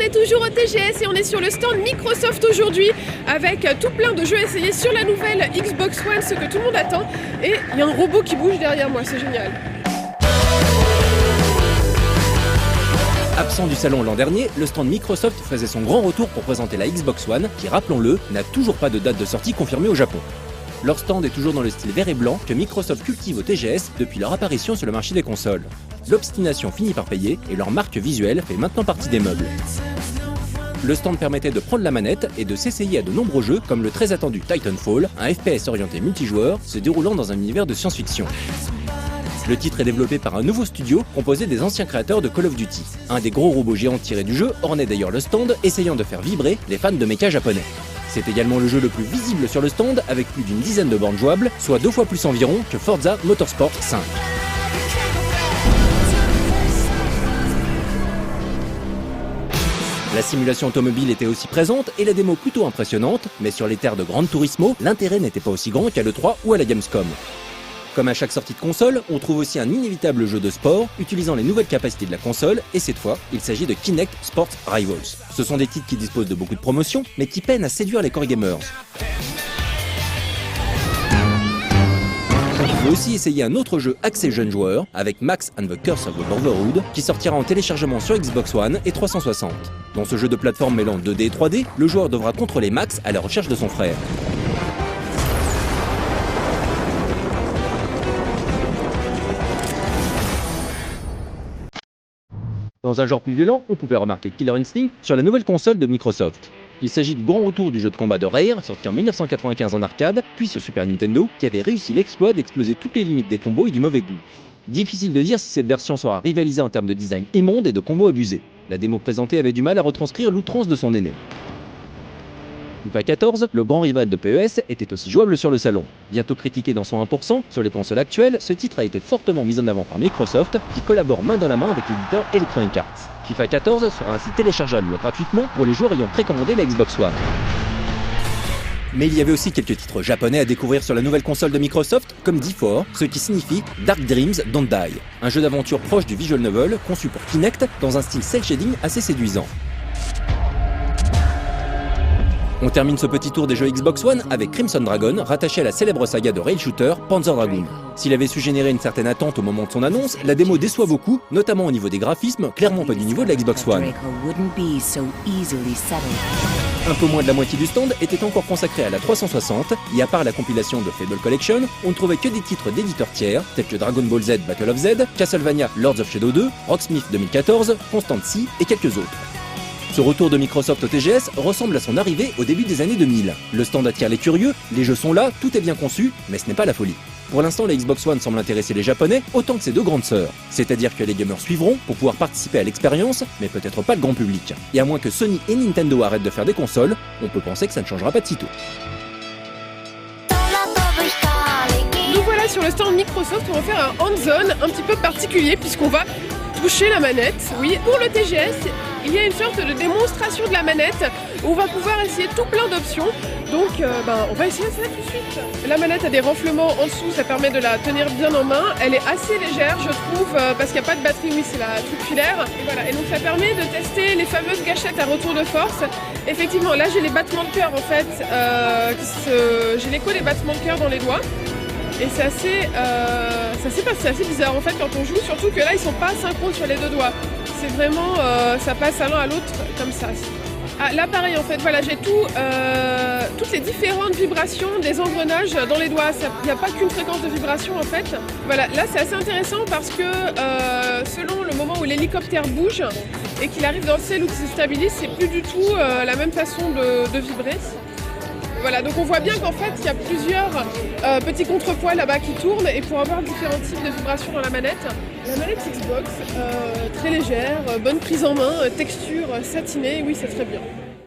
est toujours au TGS et on est sur le stand Microsoft aujourd'hui avec tout plein de jeux à essayer sur la nouvelle Xbox One, ce que tout le monde attend. Et il y a un robot qui bouge derrière moi, c'est génial. Absent du salon l'an dernier, le stand Microsoft faisait son grand retour pour présenter la Xbox One, qui, rappelons-le, n'a toujours pas de date de sortie confirmée au Japon. Leur stand est toujours dans le style vert et blanc que Microsoft cultive au TGS depuis leur apparition sur le marché des consoles. L'obstination finit par payer et leur marque visuelle fait maintenant partie des meubles. Le stand permettait de prendre la manette et de s'essayer à de nombreux jeux comme le très attendu Titanfall, un FPS orienté multijoueur se déroulant dans un univers de science-fiction. Le titre est développé par un nouveau studio composé des anciens créateurs de Call of Duty. Un des gros robots géants tirés du jeu ornait d'ailleurs le stand, essayant de faire vibrer les fans de mecha japonais. C'est également le jeu le plus visible sur le stand, avec plus d'une dizaine de bornes jouables, soit 2 fois plus environ que Forza Motorsport 5. La simulation automobile était aussi présente et la démo plutôt impressionnante, mais sur les terres de Gran Turismo, l'intérêt n'était pas aussi grand qu'à l'E3 ou à la Gamescom. Comme à chaque sortie de console, on trouve aussi un inévitable jeu de sport utilisant les nouvelles capacités de la console, et cette fois, il s'agit de Kinect Sports Rivals. Ce sont des titres qui disposent de beaucoup de promotions, mais qui peinent à séduire les core gamers. On peut aussi essayer un autre jeu axé jeunes joueurs, avec Max and the Curse of the Brotherhood, qui sortira en téléchargement sur Xbox One et 360. Dans ce jeu de plateforme mêlant 2D et 3D, le joueur devra contrôler Max à la recherche de son frère. Dans un genre plus violent, on pouvait remarquer Killer Instinct sur la nouvelle console de Microsoft. Il s'agit du grand retour du jeu de combat de Rare, sorti en 1995 en arcade, puis sur Super Nintendo, qui avait réussi l'exploit d'exploser toutes les limites des combos et du mauvais goût. Difficile de dire si cette version sera rivalisée en termes de design immonde et de combos abusés. La démo présentée avait du mal à retranscrire l'outrance de son aîné. FIFA 14, le grand rival de PES, était aussi jouable sur le salon. Bientôt critiqué dans son 1% sur les consoles actuelles, ce titre a été fortement mis en avant par Microsoft, qui collabore main dans la main avec l'éditeur Electronic Arts. FIFA 14 sera ainsi téléchargeable gratuitement pour les joueurs ayant précommandé la Xbox One. Mais il y avait aussi quelques titres japonais à découvrir sur la nouvelle console de Microsoft, comme D4, ce qui signifie Dark Dreams Don't Die, un jeu d'aventure proche du visual novel conçu pour Kinect dans un style cel shading assez séduisant. On termine ce petit tour des jeux Xbox One avec Crimson Dragon, rattaché à la célèbre saga de rail shooter Panzer Dragoon. S'il avait su générer une certaine attente au moment de son annonce, la démo déçoit beaucoup, notamment au niveau des graphismes, clairement pas du niveau de la Xbox One. Un peu moins de la moitié du stand était encore consacré à la 360, et à part la compilation de Fable Collection, on ne trouvait que des titres d'éditeurs tiers, tels que Dragon Ball Z Battle of Z, Castlevania Lords of Shadow 2, Rocksmith 2014, Constant Sea et quelques autres. Ce retour de Microsoft au TGS ressemble à son arrivée au début des années 2000. Le stand attire les curieux, les jeux sont là, tout est bien conçu, mais ce n'est pas la folie. Pour l'instant, la Xbox One semble intéresser les Japonais autant que ses deux grandes sœurs. C'est-à-dire que les gamers suivront pour pouvoir participer à l'expérience, mais peut-être pas le grand public. Et à moins que Sony et Nintendo arrêtent de faire des consoles, on peut penser que ça ne changera pas de sitôt. Nous voilà sur le stand Microsoft, on va faire un hands-on un petit peu particulier puisqu'on va toucher la manette. Oui, pour le TGS, il y a une sorte de démonstration de la manette où on va pouvoir essayer tout plein d'options. Donc on va essayer ça tout de suite. La manette a des renflements en dessous, ça permet de la tenir bien en main. Elle est assez légère, je trouve, parce qu'il n'y a pas de batterie, oui, c'est la truc filaire. Et voilà, et donc ça permet de tester les fameuses gâchettes à retour de force. Effectivement, là j'ai les battements de cœur en fait, j'ai l'écho des battements de cœur dans les doigts. Et c'est assez bizarre en fait quand on joue, surtout que là ils sont pas synchrones sur les deux doigts. C'est vraiment, ça passe à l'un à l'autre comme ça. Ah, là pareil en fait, voilà, j'ai toutes les différentes vibrations des engrenages dans les doigts. Il n'y a pas qu'une fréquence de vibration en fait. Voilà, là c'est assez intéressant parce que selon le moment où l'hélicoptère bouge et qu'il arrive dans le ciel ou qu'il se stabilise, c'est plus du tout la même façon de vibrer. Voilà, donc on voit bien qu'en fait il y a plusieurs petits contrepoids là-bas qui tournent et pour avoir différents types de vibrations dans la manette. La manette Xbox, très légère, bonne prise en main, texture satinée, oui c'est très bien.